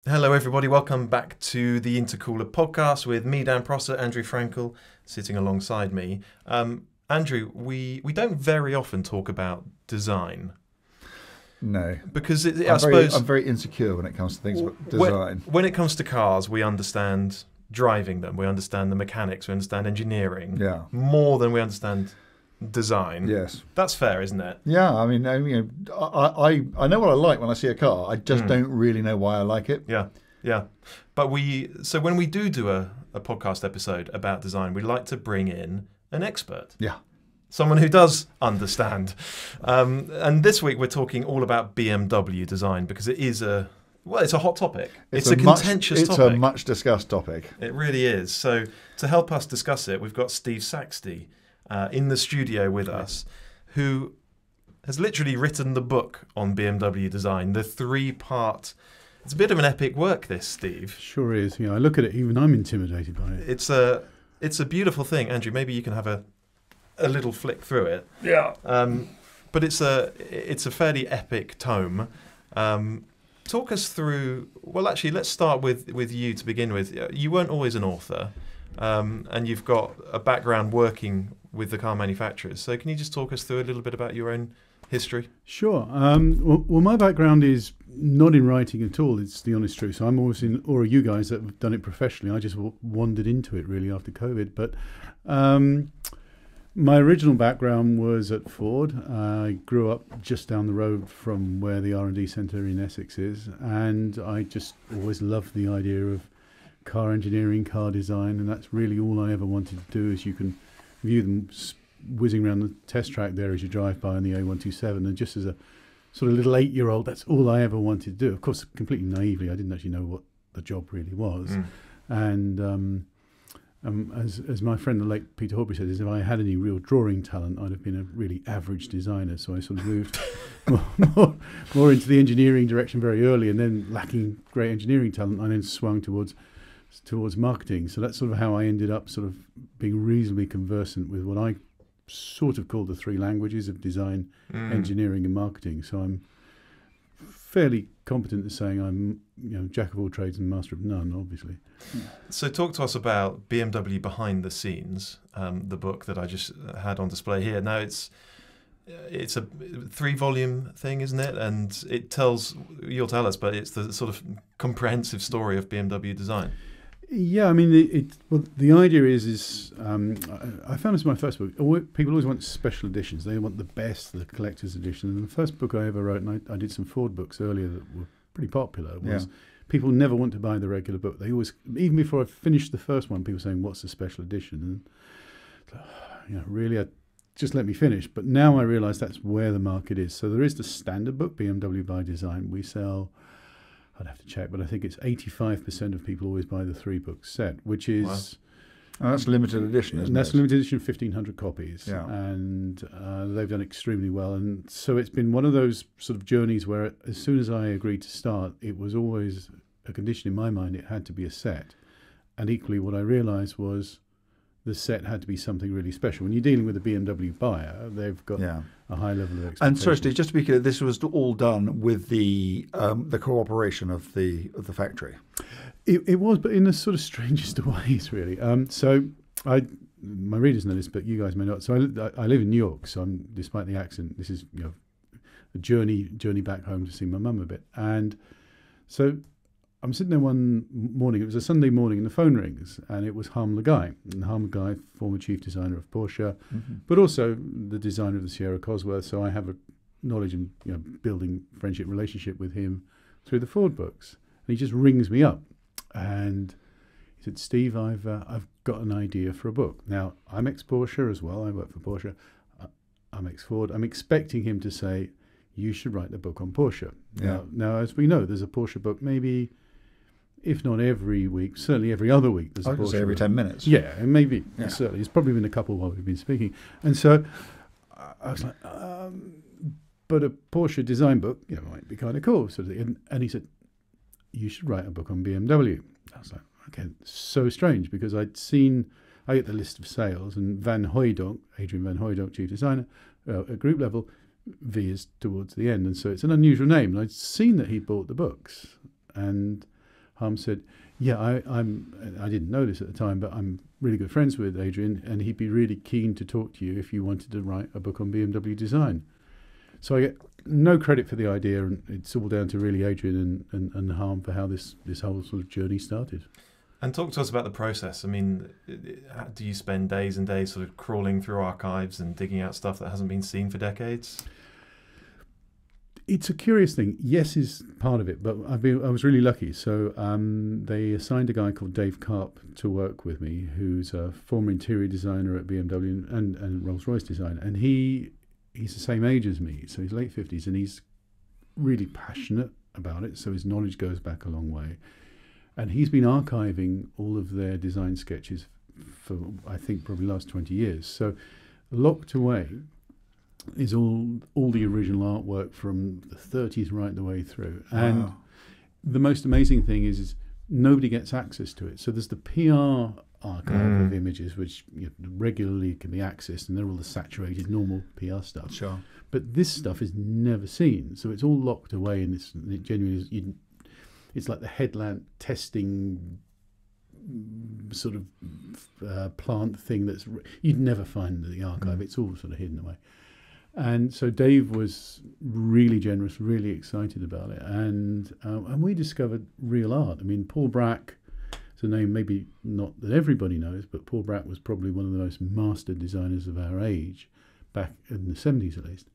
Hello, everybody. Welcome back to the Intercooler podcast with me, Dan Prosser, Andrew Frankel, sitting alongside me. Andrew, we don't very often talk about design No, because I suppose I'm very insecure when it comes to things about design. when it comes to cars, we understand driving them, we understand the mechanics, we understand engineering Yeah. more than we understand design. Yes. That's fair, isn't it? Yeah. I mean, I know what I like when I see a car. I just don't really know why I like it. Yeah, yeah. But when we do a podcast episode about design, we like to bring in an expert. Yeah. Someone who does understand. And this week we're talking all about BMW design because it's a hot topic. It's a contentious topic. It's a much discussed topic. It really is. So to help us discuss it, we've got Steve Saxty in the studio with us, who has literally written the book on BMW design, the 3-part. It's a bit of an epic work, this, Steve. Sure is. Yeah, I look at it, even I'm intimidated by it. It's a beautiful thing. Andrew, maybe you can have a little flick through it. Yeah. But it's a fairly epic tome. Talk us through. Well, actually, let's start with you to begin with. You weren't always an author, and you've got a background working with the car manufacturers. So can you just talk us through a little bit about your own history? Sure. Well, my background is not in writing at all. It's the honest truth. So I'm always in awe of you guys that have done it professionally. I just wandered into it really after COVID. But my original background was at Ford. I grew up just down the road from where the R&D centre in Essex is, and I just always loved the idea of car engineering, car design, and that's really all I ever wanted to do. Is you can view them whizzing around the test track there as you drive by on the A127, and just as a sort of little 8-year-old, that's all I ever wanted to do. Of course, completely naively, I didn't actually know what the job really was. And as my friend the late Peter Horbury said, is if I had any real drawing talent, I'd have been a really average designer. So I sort of moved more into the engineering direction very early, and then lacking great engineering talent, I then swung towards marketing. So that's sort of how I ended up sort of being reasonably conversant with what I sort of call the 3 languages of design, engineering and marketing. So I'm fairly competent at saying I'm jack of all trades and master of none, obviously. So talk to us about BMW Behind the Scenes, the book that I just had on display here. Now it's a 3-volume thing, isn't it? And you'll tell us, but it's the sort of comprehensive story of BMW design. Yeah, I mean, the idea is I found this in my first book. People always want special editions. They want the best, the collector's edition. And the first book I ever wrote, and I did some Ford books earlier that were pretty popular, was people never want to buy the regular book. They always, even before I finished the first one, people saying, "What's the special edition?" And really, just let me finish. But now I realise that's where the market is. So there is the standard book, BMW by Design. We sell, I'd have to check, but I think it's 85% of people always buy the 3-book set, which is... Wow. Oh, that's limited edition, isn't it? That's limited edition, 1,500 copies. Yeah. And they've done extremely well. And so it's been one of those sort of journeys where as soon as I agreed to start, it was always a condition in my mind, it had to be a set. And equally what I realised was the set had to be something really special. When you're dealing with a BMW buyer, they've got a high level of expectation. And sorry, Steve, just to be clear, this was all done with the cooperation of the factory. It was, but in the sort of strangest of ways, really. So my readers know this, but you guys may not. So I live in New York, so despite the accent, this is a journey back home to see my mum a bit. And so I'm sitting there one morning, it was a Sunday morning, and the phone rings, and it was Harm Lagai. And Harm Lagai, former chief designer of Porsche, but also the designer of the Sierra Cosworth. So I have a knowledge and building friendship relationship with him through the Ford books. And he just rings me up, and he said, "Steve, I've got an idea for a book." Now, I'm ex-Porsche as well. I work for Porsche. I'm ex-Ford. I'm expecting him to say, "You should write the book on Porsche." Yeah. Now, as we know, there's a Porsche book maybe, if not every week, certainly every other week. There's I would say every 10 minutes. Yeah, and maybe, certainly. It's probably been a couple while we've been speaking. And so I was like, but a Porsche design book might be kind of cool. So, and he said, "You should write a book on BMW." I was like, okay, so strange, because I get the list of sales, and Adrian Van Hooydonk, chief designer, at group level, V is towards the end. And so it's an unusual name. And I'd seen that he bought the books. And Harm said, yeah, I didn't know this at the time, but I'm really good friends with Adrian, and he'd be really keen to talk to you if you wanted to write a book on BMW design. So I get no credit for the idea, and it's all down to really Adrian and Harm for how this whole sort of journey started. And talk to us about the process. I mean, do you spend days and days sort of crawling through archives and digging out stuff that hasn't been seen for decades? It's a curious thing. Yes is part of it, but I was really lucky. So they assigned a guy called Dave Karp to work with me, who's a former interior designer at BMW and Rolls-Royce designer. And he's the same age as me, so he's late 50s, and he's really passionate about it. So his knowledge goes back a long way. And he's been archiving all of their design sketches for, I think, probably the last 20 years. So locked away is all the original artwork from the 30s right the way through. And Wow. the most amazing thing is nobody gets access to it. So there's the PR archive of images, which regularly can be accessed, and they're all the saturated normal PR stuff. Sure. But this stuff is never seen. So it's all locked away, and it genuinely it's like the headlamp testing sort of plant thing that's you'd never find in the archive. It's all sort of hidden away. And so Dave was really generous, really excited about it, and we discovered real art. I mean, Paul Brack is a name maybe not that everybody knows, but Paul Brack was probably one of the most mastered designers of our age, back in the 70s at least.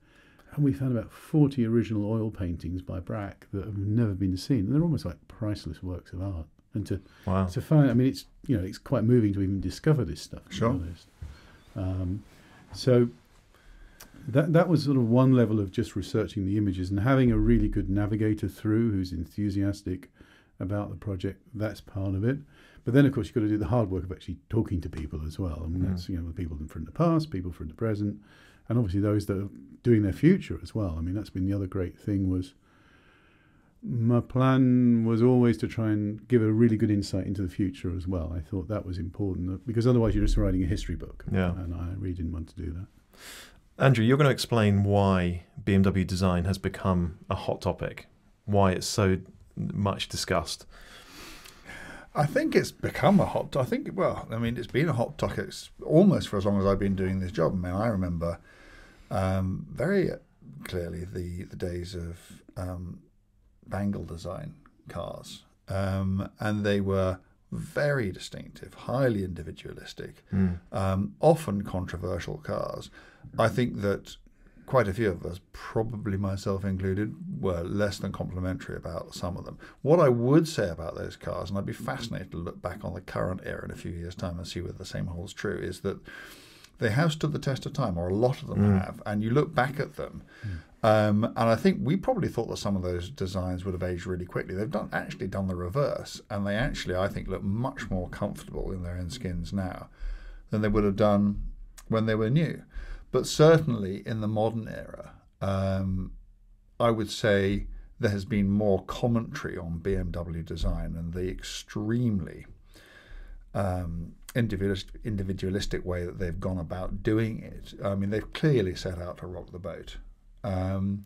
And we found about 40 original oil paintings by Brack that have never been seen. And they're almost like priceless works of art. And to find, I mean, it's quite moving to even discover this stuff. To be honest. So that was sort of one level of just researching the images and having a really good navigator through who's enthusiastic about the project. That's part of it. But then, of course, you've got to do the hard work of actually talking to people as well. I mean, that's the people from the past, people from the present, and obviously those that are doing their future as well. I mean, that's been the other great thing. Was my plan was always to try and give a really good insight into the future as well. I thought that was important because otherwise you're just writing a history book. Yeah. And I really didn't want to do that. Andrew, you're going to explain why BMW design has become a hot topic, why it's so much discussed. I think it's become a hot topic. It's been a hot topic almost for as long as I've been doing this job. I mean, I remember very clearly the days of Bangle design cars, and they were very distinctive, highly individualistic, often controversial cars. I think that quite a few of us, probably myself included, were less than complimentary about some of them. What I would say about those cars, and I'd be fascinated to look back on the current era in a few years' time and see whether the same holds true, is that they have stood the test of time, or a lot of them have, and you look back at them, and I think we probably thought that some of those designs would have aged really quickly. They've actually done the reverse, and they actually, I think, look much more comfortable in their own skins now than they would have done when they were new. But certainly in the modern era, I would say there has been more commentary on BMW design and the extremely individualistic way that they've gone about doing it. I mean, they've clearly set out to rock the boat. And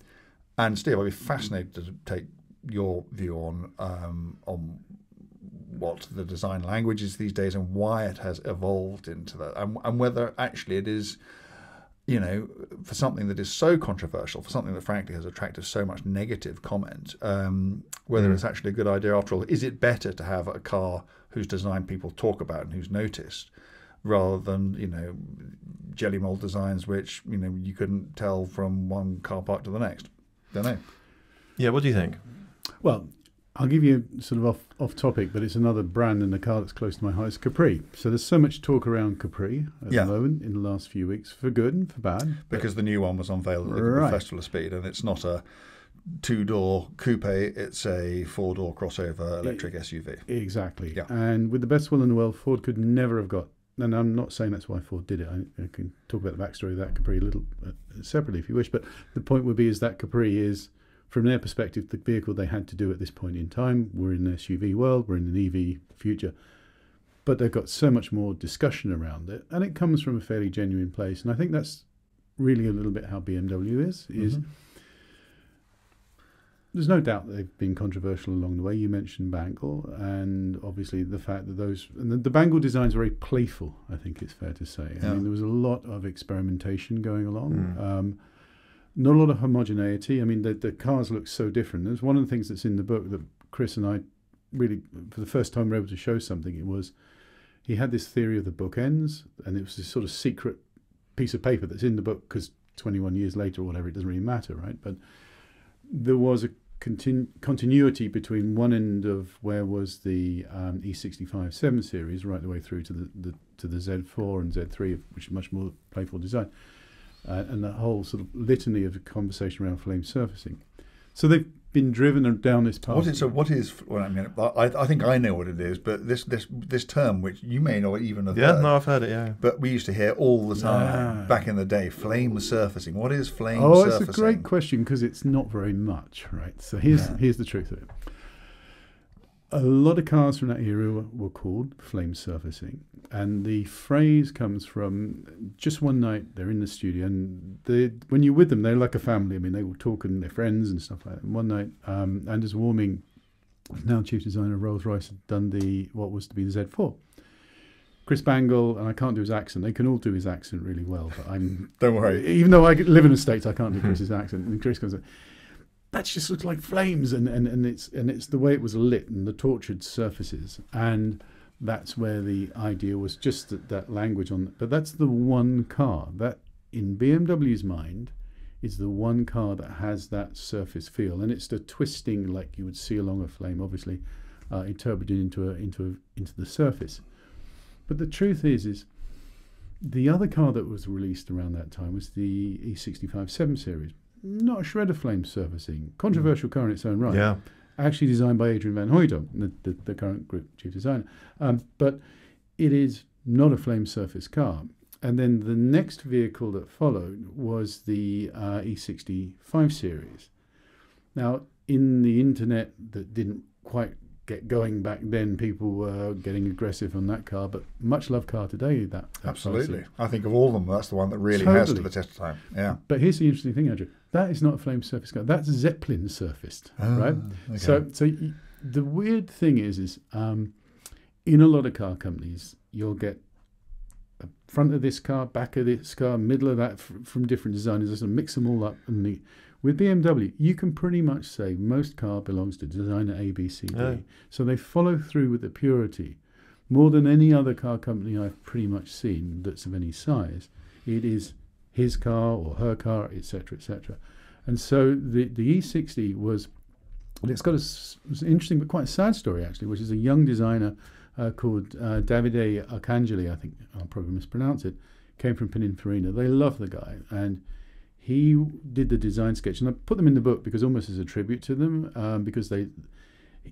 Steve, I'd be fascinated to take your view on what the design language is these days and why it has evolved into that, and whether actually it is, for something that is so controversial, for something that frankly has attracted so much negative comment, whether it's actually a good idea after all. Is it better to have a car whose design people talk about and who's noticed, rather than, jelly mold designs which, you couldn't tell from one car park to the next? Don't know. Yeah, what do you think? Well, I'll give you sort of off topic, but it's another brand in the car that's close to my heart. It's Capri. So there's so much talk around Capri at the moment in the last few weeks, for good and for bad. Because the new one was unveiled at the Festival of Speed, and it's not a two-door coupe, it's a four-door crossover electric SUV. Exactly. Yeah. And with the best will in the world, Ford could never have got, and I'm not saying that's why Ford did it. I can talk about the backstory of that Capri a little separately if you wish, but the point would be is that Capri is, from their perspective, the vehicle they had to do at this point in time. We're in an SUV world, we're in an EV future, but they've got so much more discussion around it, and it comes from a fairly genuine place. And I think that's really a little bit how BMW is there's no doubt they've been controversial along the way. You mentioned Bangle, and obviously the fact that the Bangle designs are very playful, I think it's fair to say. I mean, there was a lot of experimentation going along. Not a lot of homogeneity. I mean, the cars look so different. There's one of the things that's in the book that Chris and I really, for the first time, were able to show something. It was, he had this theory of the bookends, and it was this sort of secret piece of paper that's in the book because 21 years later or whatever, it doesn't really matter, right? But there was a continuity between one end of where was the E65 7 series right the way through to the Z4 and Z3, which is much more playful design, and that whole sort of litany of conversation around flame surfacing. So they've been driven down this path. What is? Well, I mean, I think I know what it is, but this term, which you may not even have heard. Yeah, no, I've heard it. Yeah, but we used to hear all the time back in the day. Flame surfacing. What is flame surfacing? It's a great question because it's not very much, right? So here's the truth of it. A lot of cars from that era were called flame surfacing, and the phrase comes from just one night they're in the studio, and when you're with them, they're like a family. I mean, they will talk and they're friends and stuff like that. And one night, Anders Warming, now chief designer of Rolls-Royce, had done what was to be the Z4. Chris Bangle, and I can't do his accent. They can all do his accent really well, but don't worry. Even though I live in the States, I can't do Chris's accent. And Chris goes, that just looks like flames, and it's the way it was lit and the tortured surfaces, and that's where the idea was just that language on. But that's the one car that, in BMW's mind, is the one car that has that surface feel, and it's the twisting like you would see along a flame, obviously, interpreted into the surface. But the truth is the other car that was released around that time was the E65 7 Series. Not a shred of flame surfacing. Controversial car in its own right. Yeah. Actually designed by Adrian van Hooydonk, the current group chief designer. But it is not a flame surface car. And then the next vehicle that followed was the E65 series. Now, in the internet that didn't quite get going back then, people were getting aggressive on that car, but much loved car today. That absolutely, I think of all of them, that's the one that really has to the test of time. Yeah. But here's the interesting thing, Andrew. That is not a flame surface car. That's Zeppelin surfaced, right? Okay. So the weird thing is in a lot of car companies, you'll get a front of this car, back of this car, middle of that from different designers, just mix them all up. And with BMW, you can pretty much say most car belongs to designer A, B, C, D. Yeah. So they follow through with the purity. More than any other car company I've pretty much seen that's of any size, it is his car or her car, etc., etc. And so the E60 was, and it's got an interesting but quite sad story actually, which is a young designer called Davide Arcangeli, I think I'll probably mispronounce it, came from Pininfarina. They love the guy, and he did the design sketch, and I put them in the book because almost as a tribute to them, because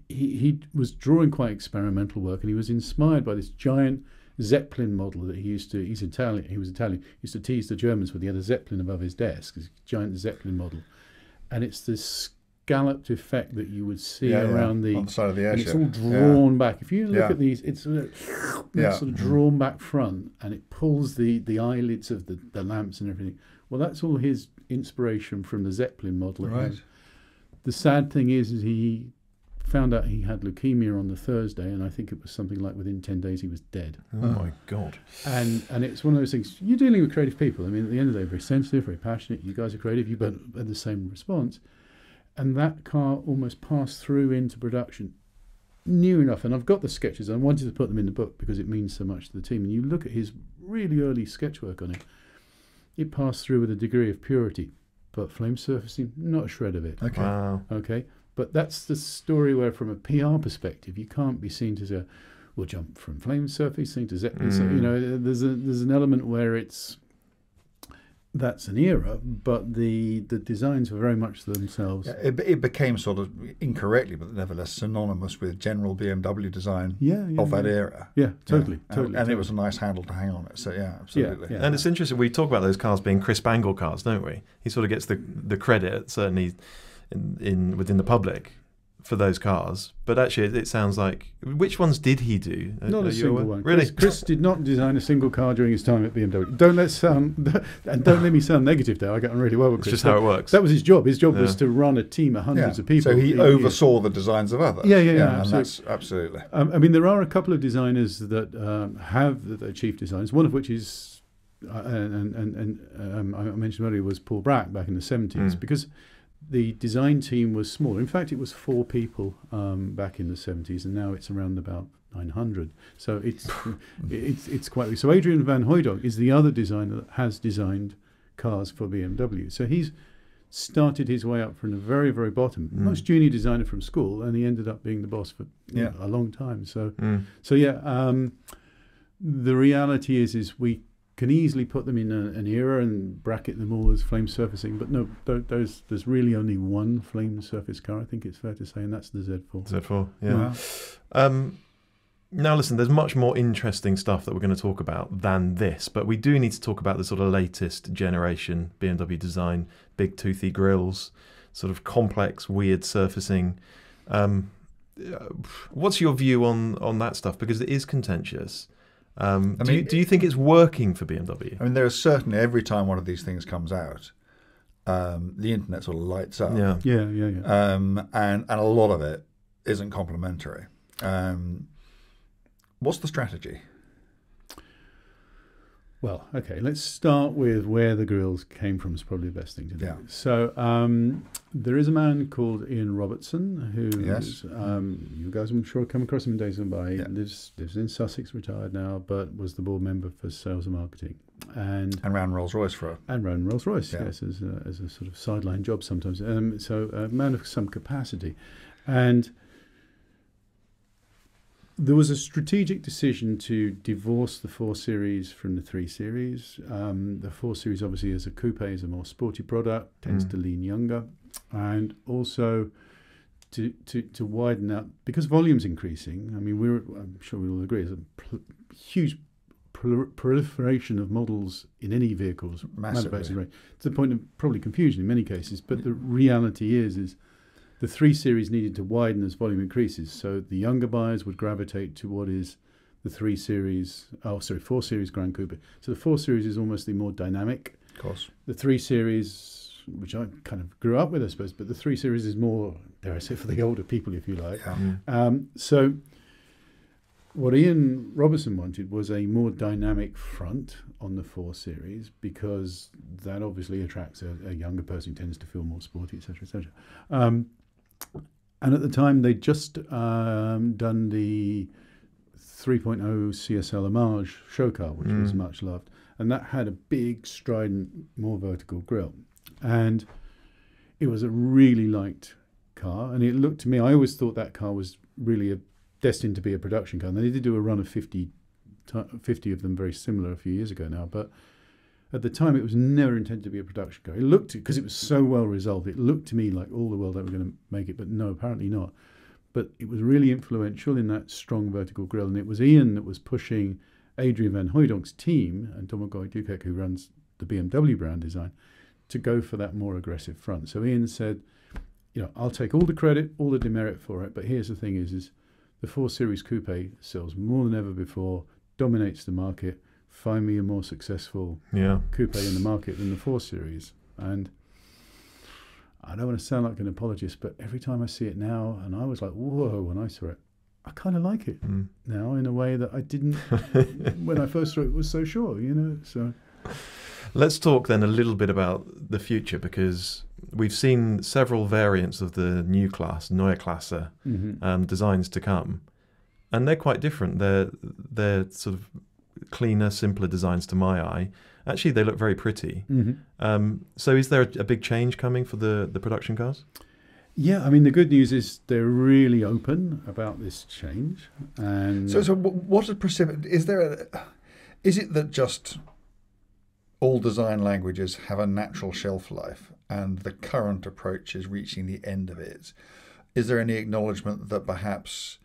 he was drawing quite experimental work, and he was inspired by this giant Zeppelin model that he's Italian, he was Italian, used to tease the Germans with, he had a Zeppelin above his desk, this giant Zeppelin model, and it's this scalloped effect that you would see around on the side of the airship. And it's all drawn back. If you look at these, it's sort of drawn back front, and it pulls the eyelids of the lamps and everything. Well, that's all his inspiration from the Zeppelin model. Right. The sad thing is he found out he had leukemia on the Thursday, and I think it was something like within 10 days he was dead. Oh my God. And it's one of those things, you're dealing with creative people. I mean, at the end of the day, very sensitive, very passionate. You guys are creative, you've had the same response. And that car almost passed through into production near enough. And I've got the sketches. I wanted to put them in the book because it means so much to the team. And you look at his really early sketch work on it, it passed through with a degree of purity. But flame surfacing, not a shred of it. Okay. Wow. Okay. But that's the story where, from a PR perspective, you can't be seen to say, we'll jump from flame surfacing to Zeppelin. So, you know, there's an element where that's an era, but the designs were very much themselves. Yeah, it became sort of incorrectly, but nevertheless synonymous with general BMW design of that era. Yeah, totally. And it was a nice handle to hang on it. So yeah, absolutely. And it's interesting, we talk about those cars being Chris Bangle cars, don't we? He sort of gets the credit, certainly within the public, for those cars. But actually, it sounds like, which ones did he do? Not a single one. Really? Chris did not design a single car during his time at BMW. Don't let me sound negative there. I get on really well with Chris. It's just how it works. That was his job. His job was to run a team of hundreds of people. So he oversaw the designs of others. Yeah. And that's absolutely. I mean, there are a couple of designers that have the chief designers. One of which is, I mentioned earlier, was Paul Brack back in the 70s, because the design team was smaller. In fact, it was 4 people back in the 70s, and now it's around about 900. So it's quite big. So Adrian van Hooydonk is the other designer that has designed cars for BMW. So he's started his way up from the very, very bottom, most junior designer from school, and he ended up being the boss for a long time. So the reality is we can easily put them in an era and bracket them all as flame surfacing, but no, there's really only one flame surface car, I think it's fair to say, and that's the Z4. Z4, yeah. Wow. Now listen, there's much more interesting stuff that we're going to talk about than this, but we do need to talk about the sort of latest generation BMW design, big toothy grills, sort of complex, weird surfacing. What's your view on that stuff? Because it is contentious. Do you think it's working for BMW? I mean, there is certainly, every time one of these things comes out, the internet sort of lights up. Yeah. And a lot of it isn't complimentary. What's the strategy? Well, okay, let's start with where the grills came from is probably the best thing to do. Yeah. So there is a man called Ian Robertson who is, you guys I'm sure come across him in days gone by. He lives in Sussex, retired now, but was the board member for sales and marketing. And ran Rolls-Royce ran Rolls-Royce, yes, as a sort of sideline job sometimes. So a man of some capacity. And there was a strategic decision to divorce the 4 Series from the 3 Series. The 4 Series, obviously, as a coupe, is a more sporty product, tends to lean younger, and also to widen out, because volume's increasing. I mean, I'm sure we all agree, there's a huge proliferation of models in any vehicles, manufactured, right, to the point of probably confusion in many cases. But the reality is the 3 Series needed to widen as volume increases. So the younger buyers would gravitate to what is the 4 Series Grand Coupe. So the 4 Series is almost the more dynamic. Of course. The 3 Series, which I kind of grew up with, I suppose, but the 3 Series is more, dare I say, for the older people, if you like. Yeah. So what Ian Robertson wanted was a more dynamic front on the 4 Series, because that obviously attracts a younger person who tends to feel more sporty, etc., etc. And at the time, they'd just done the 3.0 CSL Homage show car, which was much loved. And that had a big, strident, more vertical grille. And it was a really liked car. And it looked to me, I always thought that car was really destined to be a production car. And they did do a run of 50 of them, very similar, a few years ago now. But at the time, it was never intended to be a production car. It looked, because it was so well resolved, it looked to me like all the world that were going to make it, but no, apparently not. But it was really influential in that strong vertical grille, and it was Ian that was pushing Adrian van Hooydonk's team, and Domagoj Dukek, who runs the BMW brand design, to go for that more aggressive front. So Ian said, I'll take all the credit, all the demerit for it, but here's the thing is the 4 Series Coupe sells more than ever before, dominates the market. Find me a more successful coupe in the market than the 4 Series. And I don't want to sound like an apologist, but every time I see it now, and I was like, whoa, when I saw it, I kind of like it now in a way that I didn't when I first saw it, was so sure, So let's talk then a little bit about the future, because we've seen several variants of the new class, Neue Klasse, designs to come, and they're quite different. They're sort of cleaner, simpler designs to my eye. Actually, they look very pretty. So is there a big change coming for the production cars? Yeah, I mean, the good news is they're really open about this change. And so what is it that just all design languages have a natural shelf life and the current approach is reaching the end of it? Is there any acknowledgement that perhaps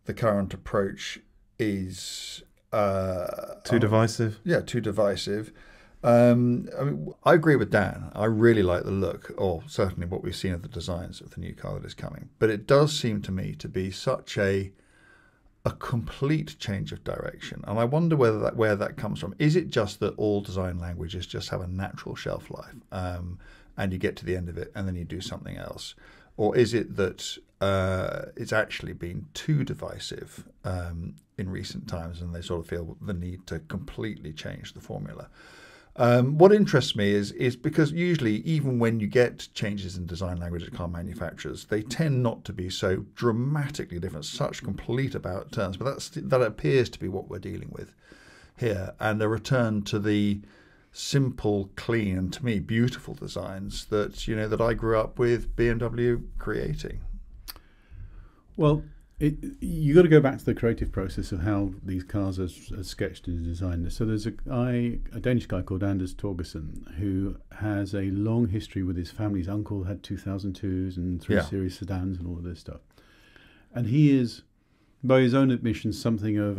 the current approach is too divisive? Yeah, too divisive. I mean, I agree with Dan. I really like the look, or certainly what we've seen of the designs of the new car that is coming. But it does seem to me to be such a complete change of direction, and I wonder where that comes from. Is it just that all design languages just have a natural shelf life, and you get to the end of it and then you do something else, or is it that it's actually been too divisive in recent times, and they sort of feel the need to completely change the formula? What interests me is because usually, even when you get changes in design language at car manufacturers, they tend not to be so dramatically different, such complete about turns. But that appears to be what we're dealing with here, and a return to the simple, clean, and to me beautiful designs that I grew up with BMW creating. Well, you got to go back to the creative process of how these cars are sketched and designed. So there's a Danish guy called Anders Torgersen who has a long history with his family. His uncle had 2002s and 3 Series sedans and all of this stuff. And he is, by his own admission, something of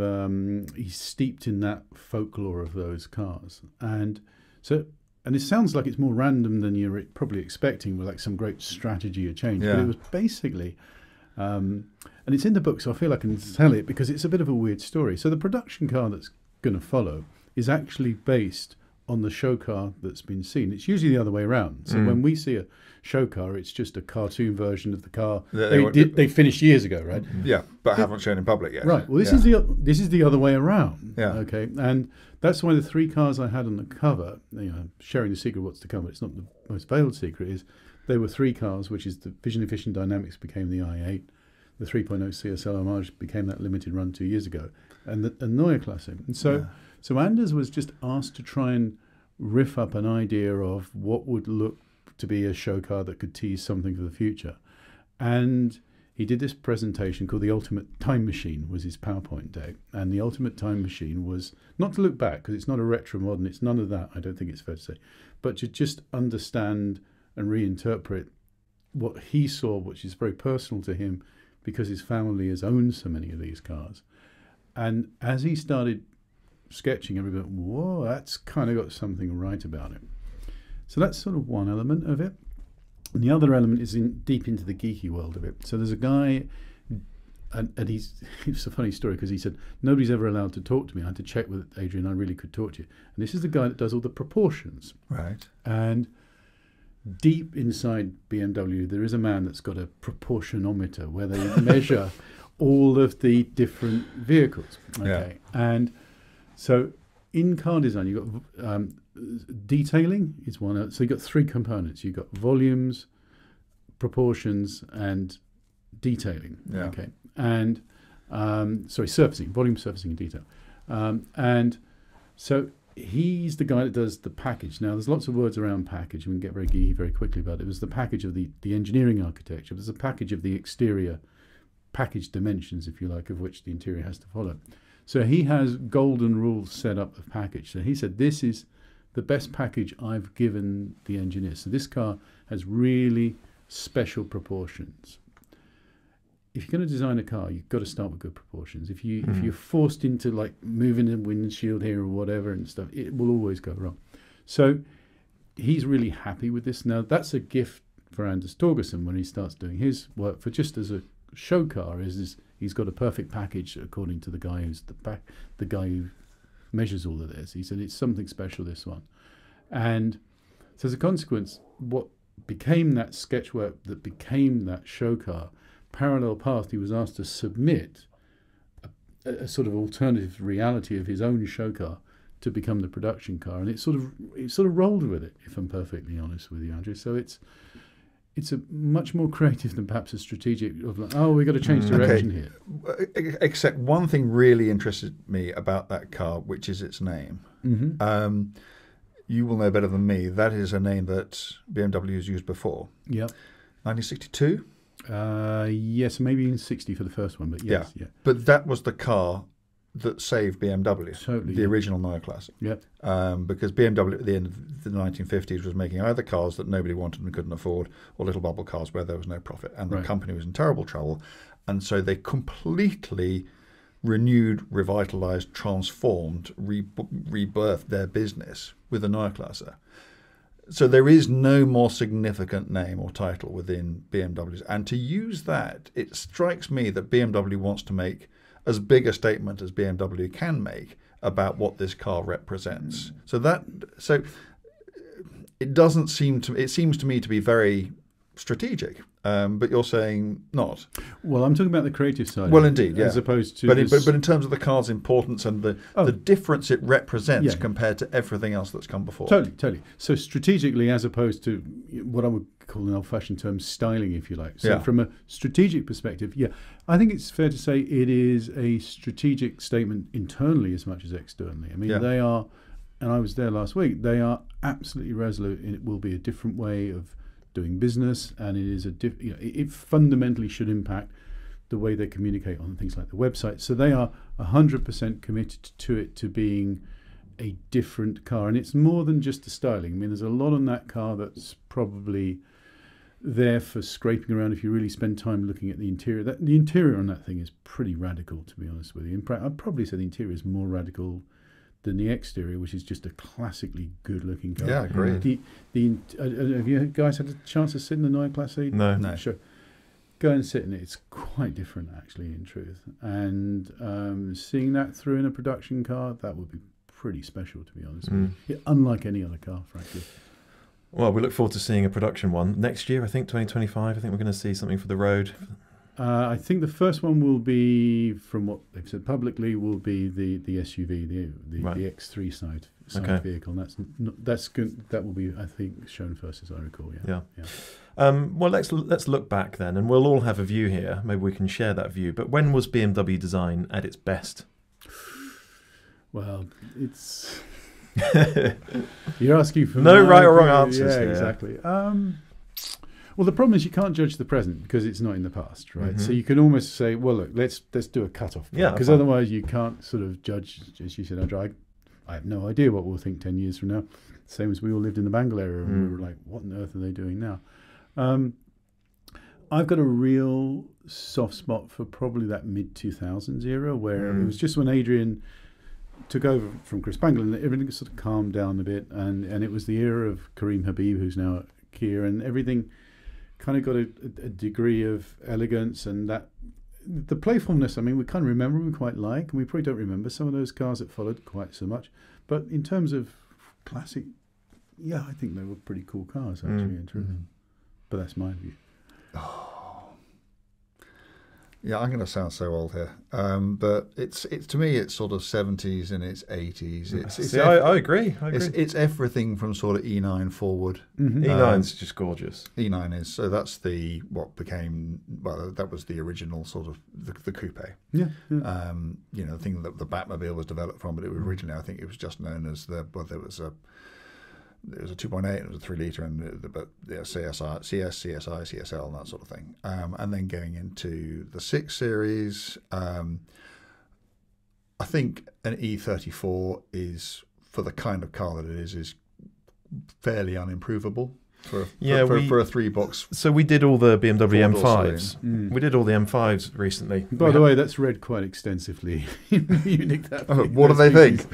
he's steeped in that folklore of those cars. And it sounds like it's more random than you're probably expecting, with like some great strategy or change. But it was basically. And it's in the book, so I feel I can tell it because it's a bit of a weird story. So the production car that's going to follow is actually based on the show car that's been seen. It's usually the other way around. So when we see a show car, it's just a cartoon version of the car they finished years ago, right? Yeah, but haven't shown in public yet. Right. Well, this is the other way around. Yeah. Okay. And that's why the 3 cars I had on the cover, sharing the secret of what's to come, but it's not the most veiled secret, is there were 3 cars, which is the Vision Efficient Dynamics became the i8, the 3.0 CSL Homage became that limited run 2 years ago, and the Neue Klasse. And so Anders was just asked to try and riff up an idea of what would look to be a show car that could tease something for the future. And he did this presentation called The Ultimate Time Machine, was his PowerPoint deck. And the Ultimate Time Machine was not to look back, because it's not a retro modern, it's none of that, I don't think it's fair to say, but to just understand and reinterpret what he saw, which is very personal to him, because his family has owned so many of these cars. And as he started sketching, everybody went, whoa, that's kind of got something right about it. So that's sort of one element of it. And the other element is deep into the geeky world of it. So there's a guy, and it's a funny story, because he said, nobody's ever allowed to talk to me. I had to check with Adrian, I really could talk to you. And this is the guy that does all the proportions. Right. And deep inside BMW, there is a man that's got a proportionometer where they measure all of the different vehicles. Okay. Yeah. And so in car design, you've got detailing is one. So you've got 3 components. You've got volumes, proportions, and detailing. Yeah. Okay. And surfacing, volume, surfacing, and detail. And so he's the guy that does the package. Now, there's lots of words around package. We can get very geeky very quickly about it. It was the package of the engineering architecture. There's a package of the exterior package dimensions, if you like, of which the interior has to follow. So he has golden rules set up of package. So he said, this is the best package I've given the engineers. So this car has really special proportions. If you're going to design a car, you've got to start with good proportions. If you're forced into like moving a windshield here or whatever and stuff, it will always go wrong. So he's really happy with this. Now that's a gift for Anders Torgersen when he starts doing his work for just as a show car. Is he's got a perfect package according to the guy who's the guy who measures all of this. He said it's something special, this one. And so as a consequence, what became that sketch work that became that show car, parallel path, he was asked to submit a sort of alternative reality of his own show car to become the production car, and it sort of rolled with it, if I'm perfectly honest with you, Andrew. So it's a much more creative than perhaps a strategic of like, oh, we've got to change direction here. Except one thing really interested me about that car, which is its name. Mm-hmm. You will know better than me. That is a name that BMW has used before. Yep. 1962. Yes, maybe in 60 for the first one, but yes, yeah. But that was the car that saved BMW, totally, the original Neue Klasse. Yep. Because BMW at the end of the 1950s was making either cars that nobody wanted and couldn't afford, or little bubble cars where there was no profit, and the company was in terrible trouble, and so they completely renewed, revitalized, transformed, rebirthed their business with the Neue-Klasse. So there is no more significant name or title within BMWs. And to use that, it strikes me that BMW wants to make as big a statement as BMW can make about what this car represents. So it seems to me to be very strategic. But you're saying not. Well, I'm talking about the creative side. Well, indeed, yeah. As opposed to... But in terms of the car's importance and the difference it represents compared to everything else that's come before. Totally. So strategically, as opposed to what I would call an old-fashioned term, styling, if you like. So from a strategic perspective, I think it's fair to say it is a strategic statement internally as much as externally. I mean, they are, and I was there last week, they are absolutely resolute. It will be a different way of doing business, and it is it fundamentally should impact the way they communicate on things like the website. So they are 100% committed to it to being a different car, and it's more than just the styling. I mean, there's a lot on that car that's probably there for scraping around if you really spend time looking at the interior. The interior on that thing is pretty radical, to be honest with you. I'd probably say the interior is more radical than the exterior, which is just a classically good-looking car. Yeah, agreed. Have you guys had a chance to sit in the Neue-Klasse? No. Sure. Go and sit in it. It's quite different, actually, in truth. And seeing that through in a production car, that would be pretty special, to be honest with you. Unlike any other car, frankly. Well, we look forward to seeing a production one next year. I think 2025. I think we're going to see something for the road. I think the first one will be, from what they've said publicly, will be the SUV, the X3 side vehicle. And that's good. That will be, I think, shown first, as I recall. Yeah. Well, let's look back then, and we'll all have a view here. Maybe we can share that view. But when was BMW design at its best? Well, it's you're asking for no right or wrong answers. Yeah, exactly. Well, the problem is you can't judge the present because it's not in the past, right? So you can almost say, well, look, let's do a cut-off point, because otherwise you can't sort of judge, as you said, Andrew. I have no idea what we'll think 10 years from now. Same as we all lived in the Bangle era, and we were like, what on earth are they doing now? I've got a real soft spot for probably that mid-2000s era, where it was just when Adrian took over from Chris Bangle, and everything sort of calmed down a bit, and it was the era of Karim Habib, who's now at Kia, and everything kind of got a degree of elegance, and that the playfulness. I mean, we kind of remember, we quite like, and we probably don't remember some of those cars that followed quite so much. But in terms of classic, I think they were pretty cool cars, actually, in truth. But that's my view. Yeah, I'm going to sound so old here, but it's to me it's sort of 70s and it's 80s. I agree. It's everything from sort of E9 forward. E9's just gorgeous. E9 is, so that's that was the original sort of the coupe. Yeah. The thing that the Batmobile was developed from, but it was originally, I think it was just known as there was a 2.8, it was a 3 litre, but CSI, CSI, CSL, and that sort of thing. And then going into the 6 Series, I think an E34 is, for the kind of car that it is fairly unimprovable for a 3-box. So we did all the BMW M5s. We did all the M5s recently. By the way, that's read quite extensively in Munich. What do they think?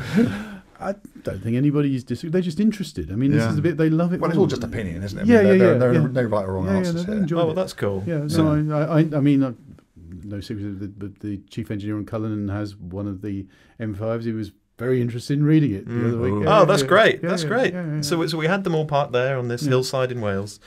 I don't think anybody's disagreed. They're just interested. I mean, this is a bit. They love it. Well, it's all just opinion, isn't it? There are no right or wrong answers here. Well, that's cool. Yeah. So I mean, no secret. The chief engineer on Cullinan has one of the M5s. He was very interested in reading it the other week. That's great. That's great. So we had them all parked there on this hillside in Wales,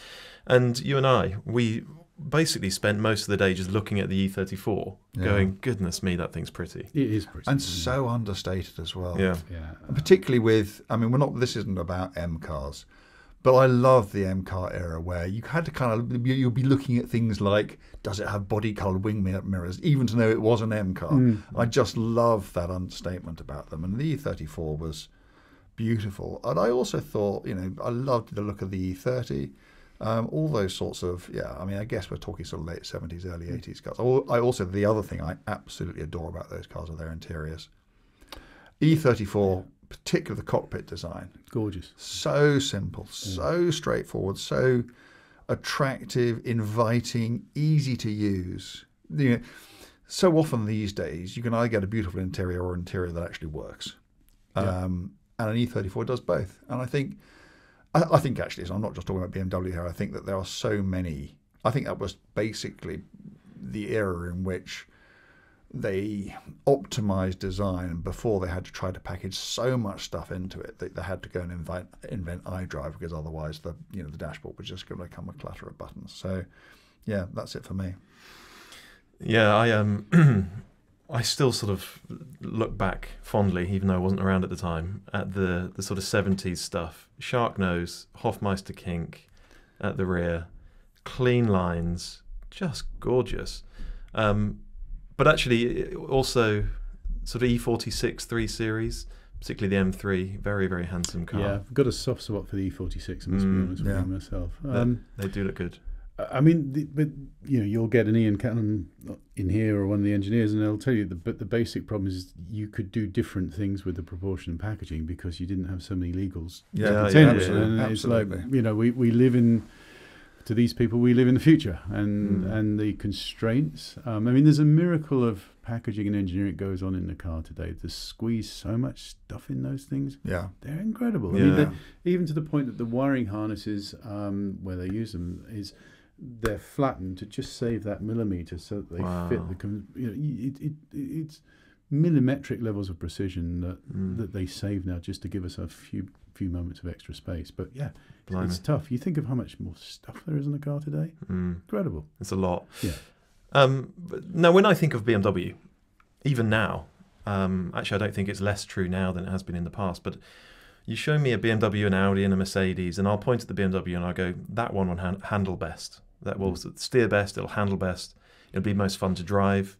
and you and we basically spent most of the day just looking at the E34, going, goodness me, that thing's pretty. It is pretty. And so understated as well. Yeah. And particularly with, I mean, this isn't about M cars, but I love the M car era where you had to kind of, you'll be looking at things like, does it have body coloured wing mirrors, even to know it was an M car. I just love that understatement about them. And the E34 was beautiful. And I also thought, I loved the look of the E30. All those sorts of, I mean, I guess we're talking sort of late 70s, early 80s cars. The other thing I absolutely adore about those cars are their interiors. E34, particularly the cockpit design. Gorgeous. So simple, so straightforward, so attractive, inviting, easy to use. so often these days you can either get a beautiful interior or interior that actually works. And an E34 does both. And I think actually, so I'm not just talking about BMW here, I think that there are so many. I think that was basically the era in which they optimized design before they had to try to package so much stuff into it that they had to go and invent iDrive, because otherwise the dashboard was just going to become a clutter of buttons. So yeah, that's it for me. Yeah, I still sort of look back fondly, even though I wasn't around at the time, at the sort of 70s stuff. Shark nose, Hofmeister kink at the rear, clean lines, just gorgeous. But actually, also sort of E46 3 Series, particularly the M3, very, very handsome car. Yeah, I've got a soft spot for the E46, I must be honest with you myself. They do look good. I mean, but you'll get an Ian Callum in here or one of the engineers, and they'll tell you the basic problem is you could do different things with the proportion and packaging because you didn't have so many legals. Yeah, absolutely. And absolutely. It's like, we live in, to these people, we live in the future, and the constraints. I mean, there's a miracle of packaging and engineering that goes on in the car today. They squeeze so much stuff in those things. Yeah, they're incredible. Yeah. I mean, even to the point that the wiring harnesses, where they use them, they're flattened to just save that millimeter so that they fit it's millimetric levels of precision that they save now just to give us a few moments of extra space. But yeah, it's tough. You think of how much more stuff there is in a car today. Incredible. It's a lot. Yeah. But now, when I think of BMW, even now, actually I don't think it's less true now than it has been in the past, but you show me a BMW, an Audi and a Mercedes, and I'll point at the BMW and I'll go, that one will handle best. That will steer best, it'll handle best, it'll be most fun to drive.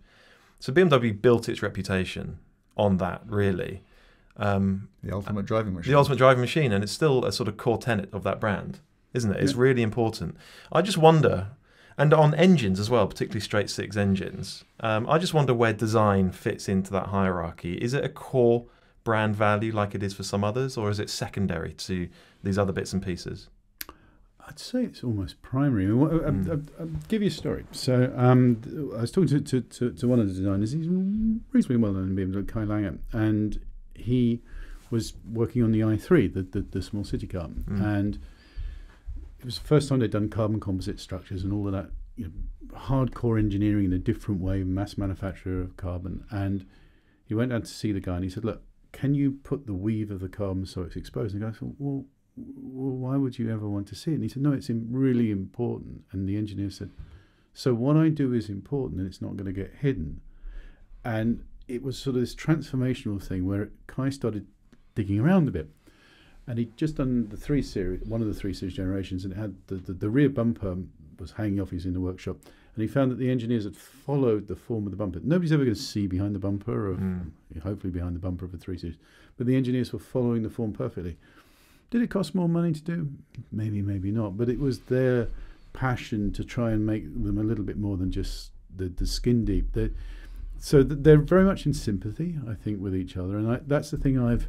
So BMW built its reputation on that, really. the ultimate driving machine. The ultimate driving machine, and it's still a sort of core tenet of that brand, isn't it? It's really important. I just wonder, and on engines as well, particularly straight six engines, I just wonder where design fits into that hierarchy. Is it a core brand value like it is for some others, or is it secondary to these other bits and pieces? I'd say it's almost primary. I'll give you a story. So I was talking to one of the designers. He's reasonably well known in BMW, Kai Lange, and he was working on the i3, the small city car, and it was the first time they'd done carbon composite structures and all of that, hardcore engineering in a different way, mass manufacture of carbon. And he went down to see the guy, and he said, "Look, can you put the weave of the carbon so it's exposed?" And the guy said, well, why would you ever want to see it? And he said, no, it's really important. And the engineer said, so what I do is important and it's not going to get hidden. And it was sort of this transformational thing where Kai started digging around a bit. And he'd just done the 3 Series, one of the 3 Series generations, and it had the rear bumper was hanging off. He's in the workshop. And he found that the engineers had followed the form of the bumper. Nobody's ever going to see behind the bumper, hopefully behind the bumper of a 3 Series. But the engineers were following the form perfectly. Did it cost more money to do? Maybe, maybe not. But it was their passion to try and make them a little bit more than just the skin deep. So they're very much in sympathy, I think, with each other. And that's the thing I've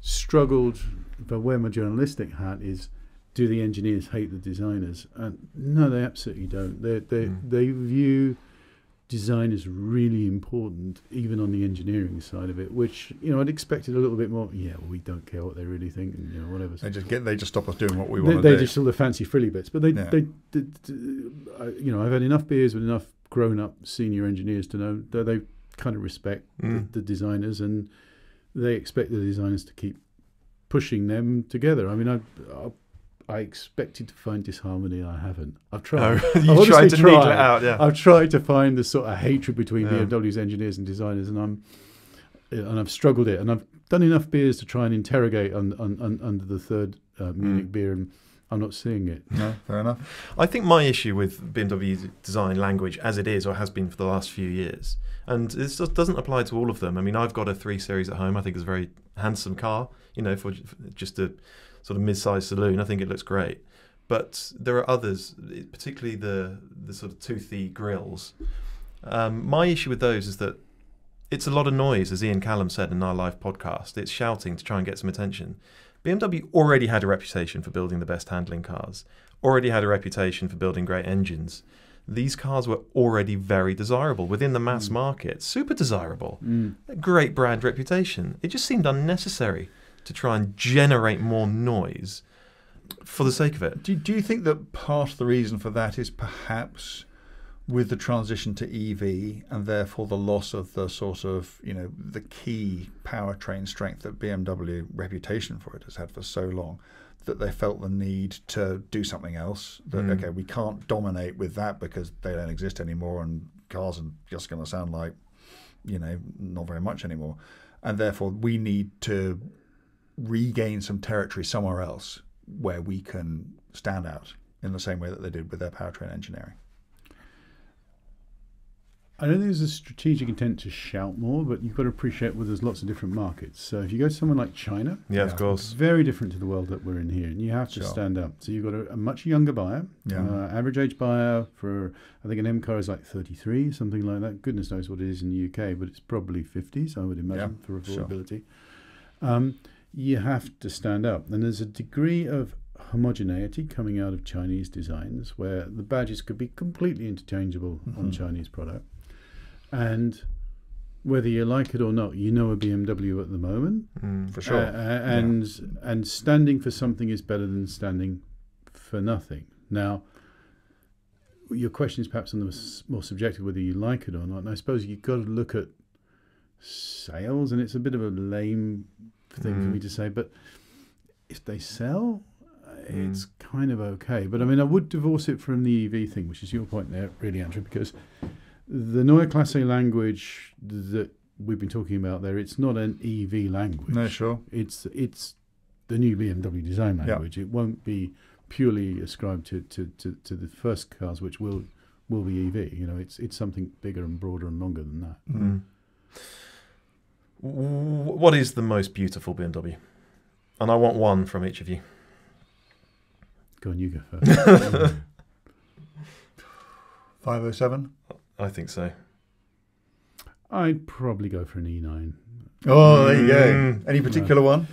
struggled, if I wear my journalistic hat, is do the engineers hate the designers? And no, they absolutely don't. They view design is really important, even on the engineering side of it, which I'd expected a little bit more. Yeah, well, we don't care what they really think, and whatever. They just stop us doing what we want to do. They just all the fancy frilly bits. But I've had enough beers with enough grown-up senior engineers to know that they kind of respect the designers, and they expect the designers to keep pushing them together. I mean, I expected to find disharmony, and I haven't. I've tried. You tried to needle it out, yeah. I've tried to find the sort of hatred between BMW's engineers and designers, and I've struggled it. And I've done enough beers to try and interrogate under the third Munich beer, and I'm not seeing it. No, fair enough. I think my issue with BMW's design language, as it is or has been for the last few years, and this just doesn't apply to all of them. I mean, I've got a 3 Series at home. I think it's a very handsome car, for just a sort of mid-sized saloon. I think it looks great. But there are others, particularly the sort of toothy grills. My issue with those is that it's a lot of noise, as Ian Callum said in our live podcast. It's shouting to try and get some attention. BMW already had a reputation for building the best handling cars, already had a reputation for building great engines. these cars were already very desirable within the mass market, super desirable, a great brand reputation. It just seemed unnecessary to try and generate more noise for the sake of it. Do you think that part of the reason for that is perhaps with the transition to EV and therefore the loss of the sort of, the key powertrain strength that BMW reputation for it has had for so long, that they felt the need to do something else, that, okay, we can't dominate with that because they don't exist anymore and cars are just going to sound like, not very much anymore. And therefore we need to regain some territory somewhere else where we can stand out in the same way that they did with their powertrain engineering. I don't think there's a strategic intent to shout more, but you've got to appreciate there's lots of different markets. So if you go to somewhere like China, of course, it's very different to the world that we're in here, and you have to stand up. So you've got a much younger buyer, average age buyer for, I think an M car is like 33, something like that. Goodness knows what it is in the UK, but it's probably 50s, I would imagine, for affordability. You have to stand up. And there's a degree of homogeneity coming out of Chinese designs where the badges could be completely interchangeable on Chinese product. And whether you like it or not, a BMW at the moment. For sure. And standing for something is better than standing for nothing. Now, your question is perhaps on the more subjective, whether you like it or not. And I suppose you've got to look at sales, and it's a bit of a lame thing for me to say, but if they sell, it's kind of okay. But I mean, I would divorce it from the EV thing, which is your point there, really, Andrew, because the Neue Klasse language that we've been talking about there, it's not an EV language. No, sure. It's the new BMW design language. It won't be purely ascribed to the first cars, which will be EV. It's something bigger and broader and longer than that. What is the most beautiful BMW? And I want one from each of you. Go on, you go first. 507? I think so. I'd probably go for an E9. Oh, there you go. Any particular one?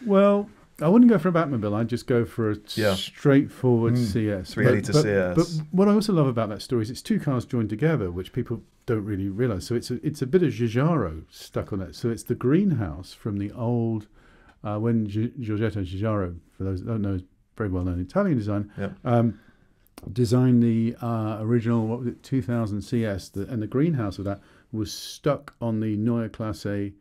Well, I wouldn't go for a Batmobile. I'd just go for a straightforward CS. 3-litre CS. But what I also love about that story is it's two cars joined together, which people don't really realise. So it's a bit of Giugiaro stuck on it. So it's the greenhouse from the old, when Giorgetto Giugiaro, for those that don't know, is very well-known Italian design, designed the original, what was it, 2000 CS, and the greenhouse of that was stuck on the Neue Klasse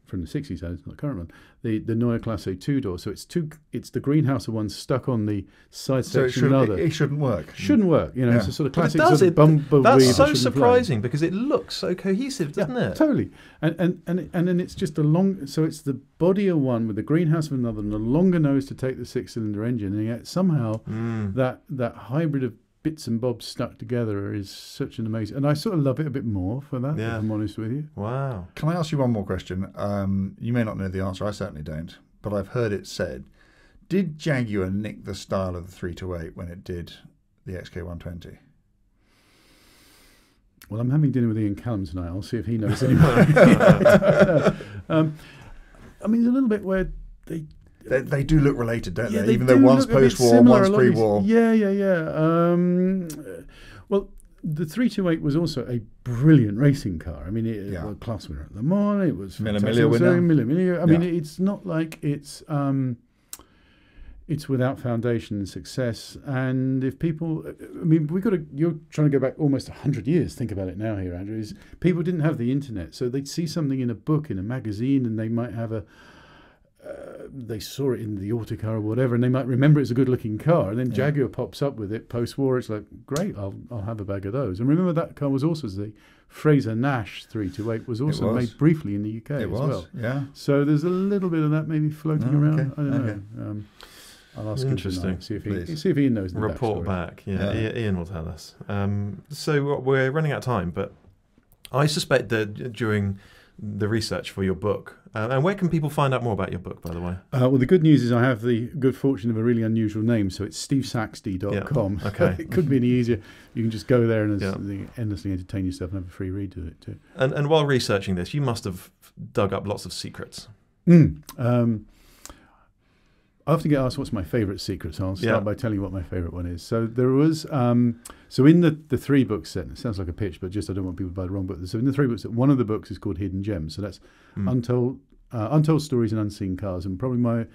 from the 60s, it's not the current one, the Neue Klasse 2-door. So it's the greenhouse of one stuck on the side section of another. It shouldn't work. Shouldn't work. It's a sort of classic sort of bumblebee. That's so surprising because it looks so cohesive, doesn't it? Totally. And then it's just so it's the body of one with the greenhouse of another and a longer nose to take the 6-cylinder engine, and yet somehow that hybrid of bits and bobs stuck together is such an amazing, and I sort of love it a bit more for that, if I'm honest with you. Wow. Can I ask you one more question? You may not know the answer, I certainly don't, but I've heard it said, did Jaguar nick the style of the 328 when it did the XK120? Well, I'm having dinner with Ian Callum tonight. I'll see if he knows anymore. I mean, there's a little bit where they do look related, don't they? Even though one's post-war, one's pre-war. Well, the 328 was also a brilliant racing car. I mean, it was class winner at Le Mans. It was Mille winner. I mean, it's not like it's without foundation and success. And if people, I mean, you're trying to go back almost 100 years. Think about it now here, Andrew. Is people didn't have the internet, so they'd see something in a book, in a magazine, and they might have they saw it in the Autocar or whatever, and they might remember it's a good-looking car, and then Jaguar pops up with it post-war. It's like, great, I'll have a bag of those. And remember that car was also the Fraser Nash 328 was also made briefly in the UK as well. Yeah. So there's a little bit of that maybe floating around. I don't know. I'll ask him tonight, see if Ian knows the report back. Ian will tell us. So we're running out of time, but I suspect that during the research for your book, and where can people find out more about your book, by the way? Well, the good news is I have the good fortune of a really unusual name, so it's stevesaxty.com. Okay. It couldn't be any easier. You can just go there and endlessly entertain yourself and have a free read to it too. And while researching this, you must have dug up lots of secrets. I I often get asked what's my favourite secret, so I'll start by telling you what my favourite one is. So there was, so in the 3 book set, it sounds like a pitch, but just I don't want people to buy the wrong book. So in the 3 books, one of the books is called Hidden Gems. So that's untold stories and unseen cars, and probably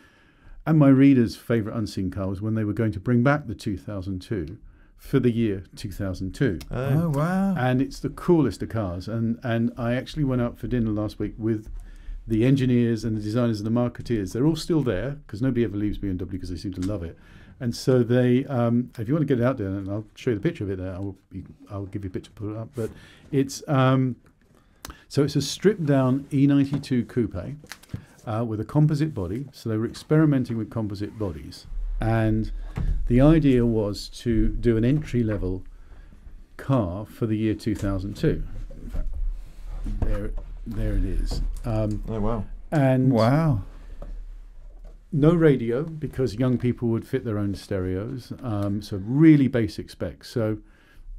my readers' favourite unseen car was when they were going to bring back the 2002 for the year 2002. Oh wow! And it's the coolest of cars. And I actually went out for dinner last week with the engineers and the designers and the marketeers. They're all still there because nobody ever leaves BMW because they seem to love it. And so they, if you want to get it out there, and I'll show you the picture of it there. I'll give you a picture, put it up. But it's so it's a stripped down E92 coupe with a composite body. So they were experimenting with composite bodies, and the idea was to do an entry level car for the year 2002. In fact, there it is. Oh wow! And wow. No radio because young people would fit their own stereos. So really basic specs. So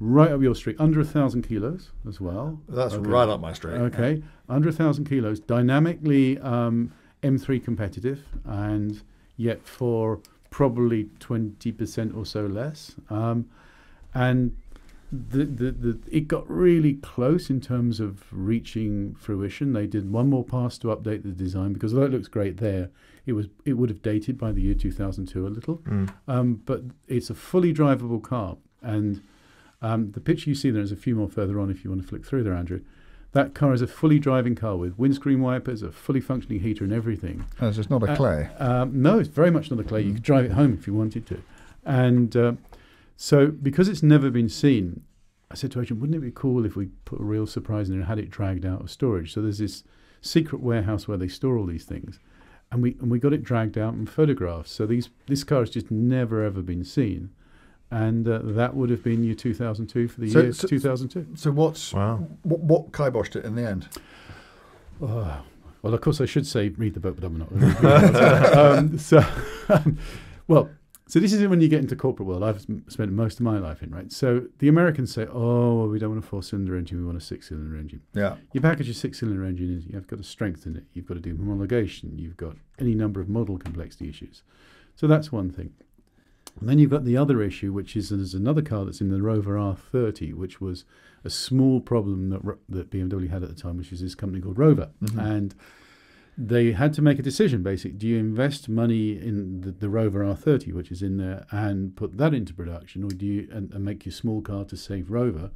right up your street, under 1,000 kilos as well. That's right up my street. Okay, under 1,000 kilos, dynamically M3 competitive, and yet for probably 20% or so less. And it got really close in terms of reaching fruition. They did one more pass to update the design because although it looks great there, it would have dated by the year 2002 a little. But it's a fully drivable car, and the picture you see there is a few more further on if you want to flick through there, Andrew. That car is a fully driving car with windscreen wipers, a fully functioning heater and everything. Oh, so it's not a clay? No, it's very much not a clay. You could drive it home if you wanted to. And so because it's never been seen, I said to Adrian, wouldn't it be cool if we put a real surprise in there and had it dragged out of storage? So there's this secret warehouse where they store all these things. And we got it dragged out and photographed. So this car has just never, ever been seen. And that would have been year 2002 for the year 2002. So what kiboshed it in the end? Well, of course, I should say read the book, but I'm not. So this is when you get into corporate world. I've spent most of my life in, right? So the Americans say, oh, well, we don't want a 4-cylinder engine, we want a 6-cylinder engine. Yeah. You package a 6-cylinder engine in, you've got to strengthen it, you've got to do homologation, you've got any number of model complexity issues. So that's one thing. And then you've got the other issue, which is there's another car that's in the Rover R30, which was a small problem that BMW had at the time, which is this company called Rover. And they had to make a decision, basically. Do you invest money in the Rover R30, which is in there, and put that into production, or do you and make your small car to save Rover,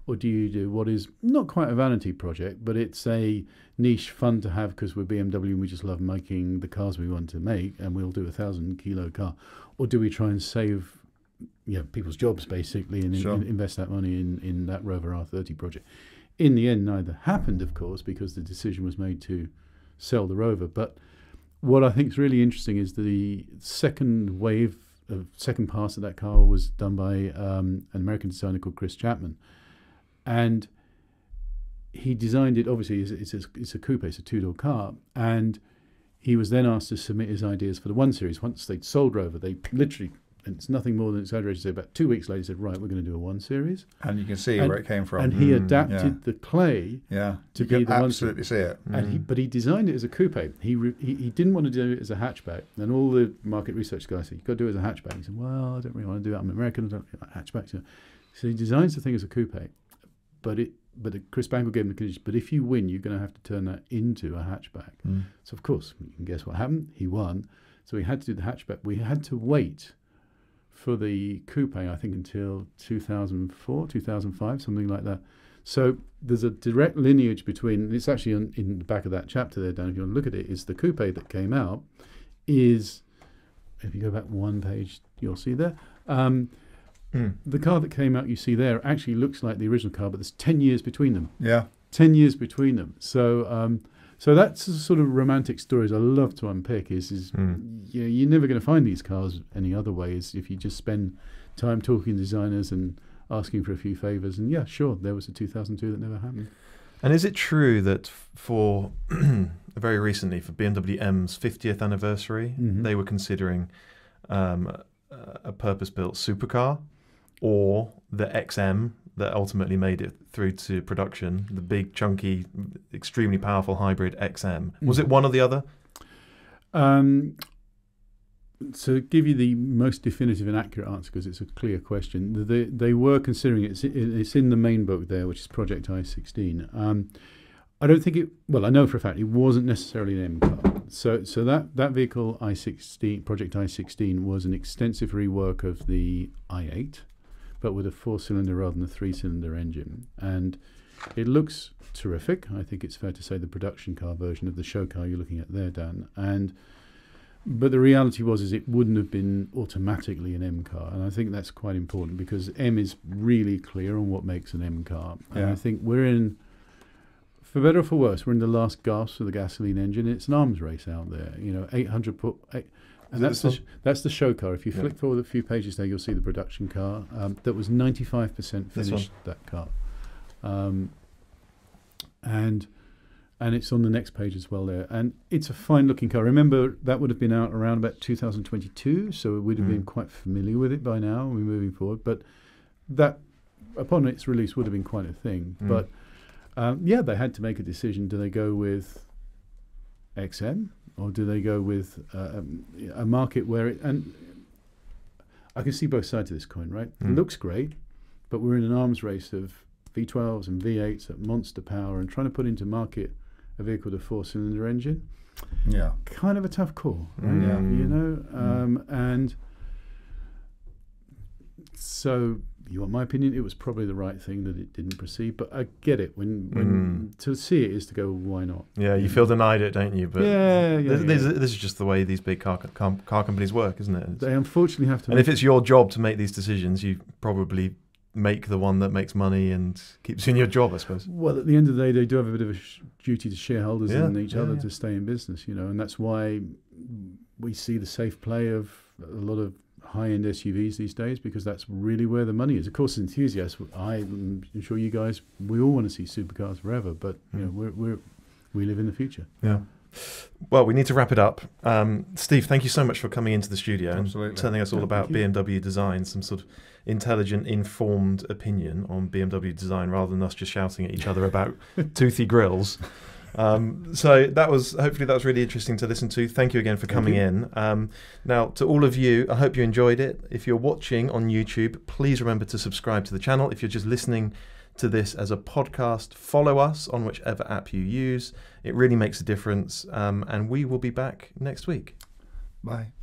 or do you do what is not quite a vanity project, but it's a niche fun to have because we're BMW and we just love making the cars we want to make, and we'll do a 1,000-kilo car, or do we try and save people's jobs basically and invest that money in that Rover R30 project? In the end, neither happened, of course, because the decision was made to sell the Rover. But what I think is really interesting is the second pass of that car was done by an American designer called Chris Chapman, and he designed it. Obviously, it's a coupe, it's a 2-door car, and he was then asked to submit his ideas for the 1 Series. Once they'd sold Rover, they literally, and it's nothing more than exaggeration, say about 2 weeks later, said, right, we're going to do a 1 Series. And you can see where it came from. And he adapted the clay to be the 1 Series. Absolutely see it. And but he designed it as a coupe. He didn't want to do it as a hatchback. And all the market research guys said, you've got to do it as a hatchback. He said, well, I don't really want to do it. I'm American, I don't really like hatchbacks. So he designs the thing as a coupe. But Chris Bangle gave him the condition, but if you win, you're going to have to turn that into a hatchback. So, of course, you can guess what happened. He won. So he had to do the hatchback. We had to wait for the coupe, I think, until 2004, 2005, something like that. So there's a direct lineage between, and it's actually in the back of that chapter there, Dan, if you want to look at it, is the coupe that came out is, if you go back one page, you'll see there. The car that came out you see there actually looks like the original car, but there's 10 years between them. Yeah. 10 years between them. So so that's the sort of romantic stories I love to unpick you're never going to find these cars any other ways if you just spend time talking to designers and asking for a few favours. And yeah, sure, there was a 2002 that never happened. And is it true that for very recently, for BMW M's 50th anniversary, they were considering a purpose-built supercar, or the XM that ultimately made it through to production, the big, chunky, extremely powerful hybrid XM? Was it one or the other? to give you the most definitive and accurate answer, because it's a clear question, they were considering it. It's in the main book there, which is Project I-16. I don't think it. Well, I know for a fact it wasn't necessarily an M car. So that vehicle I-16, Project I-16, was an extensive rework of the I-8, but with a 4-cylinder rather than a 3-cylinder engine, and it looks terrific. I think it's fair to say the production car version of the show car you're looking at there, Dan. But the reality is it wouldn't have been automatically an M car, and I think that's quite important because M is really clear on what makes an M car. And I think we're in, for better or for worse, we're in the last gasp of the gasoline engine. It's an arms race out there, 800 and that's the show car. If you flick forward a few pages there, you'll see the production car that was 95% finished. That car, and it's on the next page as well there. And it's a fine-looking car. Remember, that would have been out around about 2022, so we'd have been quite familiar with it by now. We're moving forward. But that, upon its release, would have been quite a thing. But, they had to make a decision. Do they go with XM, or do they go with a market where it... And I can see both sides of this coin, right? It looks great, but we're in an arms race of V12s and V8s at monster power, and trying to put into market a vehicle with a 4-cylinder engine, kind of a tough call, right? And so, you want my opinion? It was probably the right thing that it didn't proceed, but I get it. When to see it is to go, why not? Yeah, you feel denied it, don't you? But this is just the way these big car companies work, isn't it? They unfortunately have to. And if it's your job to make these decisions, you probably make the one that makes money and keeps you in your job, I suppose. Well, at the end of the day, they do have a bit of a duty to shareholders and each other to stay in business, and that's why we see the safe play of a lot of high-end SUVs these days, because that's really where the money is. Of course, enthusiasts, I'm sure you guys, we all want to see supercars forever, but we live in the future. Yeah. Well, we need to wrap it up. Steve, thank you so much for coming into the studio and telling us all about BMW design, some sort of intelligent, informed opinion on BMW design, rather than us just shouting at each other about toothy grills. So hopefully that was really interesting to listen to. Thank you again for coming in. Now, to all of you, I hope you enjoyed it. If you're watching on YouTube, please remember to subscribe to the channel. If you're just listening to this as a podcast, follow us on whichever app you use. It really makes a difference. And we will be back next week. Bye.